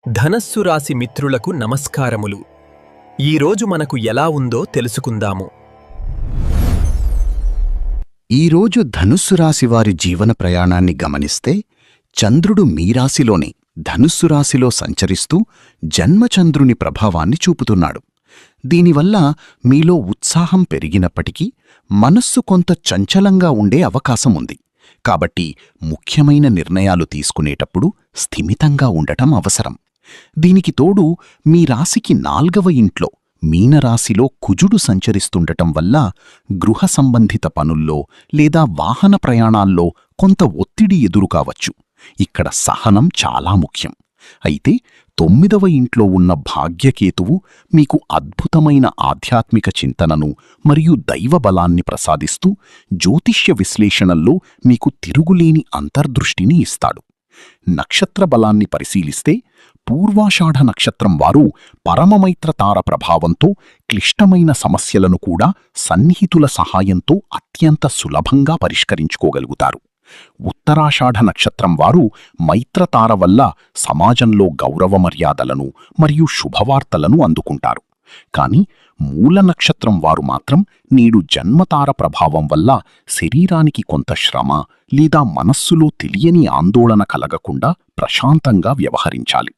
ధనస్సు రాశి మిత్రులకు నమస్కారములు. ఈరోజు మనకు ఎలా ఉందో తెలుసుకుందాము. ఈరోజు ధనుస్సు రాశి వారి జీవన ప్రయాణాన్ని గమనిస్తే చంద్రుడు మీ రాశిలోనే ధనుస్సు రాశిలో సంచరిస్తూ జన్మచంద్రుని ప్రభావాన్ని చూపుతున్నాడు. దీనివల్ల మీలో ఉత్సాహం పెరిగినప్పటికీ మనస్సు కొంత చంచలంగా ఉండే అవకాశముంది. కాబట్టి ముఖ్యమైన నిర్ణయాలు తీసుకునేటప్పుడు స్థిమితంగా ఉండటం అవసరం. దీనికి తోడు మీ రాశికి 4వ ఇంట్లో మీనరాశిలో కుజుడు సంచరిస్తుండటం వల్ల గృహ సంబంధిత పనుల్లో లేదా వాహన ప్రయాణాల్లో కొంత ఒత్తిడి ఎదురుకావచ్చు. ఇక్కడ సహనం చాలా ముఖ్యం. అయితే 9వ ఇంట్లో ఉన్న భాగ్యకేతువు మీకు అద్భుతమైన ఆధ్యాత్మిక చింతనను మరియు దైవబలాన్ని ప్రసాదిస్తూ జ్యోతిష్య విశ్లేషణల్లో మీకు తిరుగులేని అంతర్దృష్టిని ఇస్తాడు. నక్షత్ర బలాన్ని పరిశీలిస్తే పూర్వాషాఢ నక్షత్రం వారు పరమమైత్ర తార ప్రభావంతో క్లిష్టమైన సమస్యలను కూడా సన్నిహితుల సహాయంతో అత్యంత సులభంగా పరిష్కరించుకోగలుగుతారు. ఉత్తరాషాఢ నక్షత్రం వారు మైత్రతార వల్ల సమాజంలో గౌరవ మర్యాదలను మరియు శుభవార్తలను అందుకుంటారు. కాని మూల నక్షత్రం వారు మాత్రం నేడు జన్మతార ప్రభావం వల్ల శరీరానికి కొంత శ్రమ లేదా మనస్సులో తెలియని ఆందోళన కలగకుండా ప్రశాంతంగా వ్యవహరించాలి.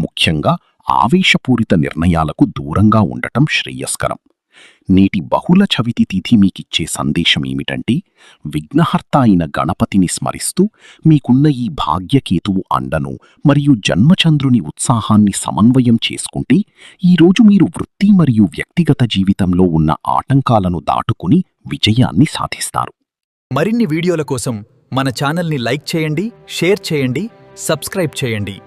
ముఖ్యంగా ఆవేశపూరిత నిర్ణయాలకు దూరంగా ఉండటం శ్రేయస్కరం. నేటి బహుళ చవితి తిథి మీకిచ్చే సందేశమేమిటంటే, విఘ్నహర్త అయిన గణపతిని స్మరిస్తూ మీకున్న ఈ భాగ్యకేతువు అండను మరియు జన్మచంద్రుని ఉత్సాహాన్ని సమన్వయం చేసుకుంటే ఈరోజు మీరు వృత్తి మరియు వ్యక్తిగత జీవితంలో ఉన్న ఆటంకాలను దాటుకుని విజయాన్ని సాధిస్తారు. మరిన్ని వీడియోల కోసం మన ఛానల్ని లైక్ చేయండి, షేర్ చేయండి, సబ్స్క్రైబ్ చేయండి.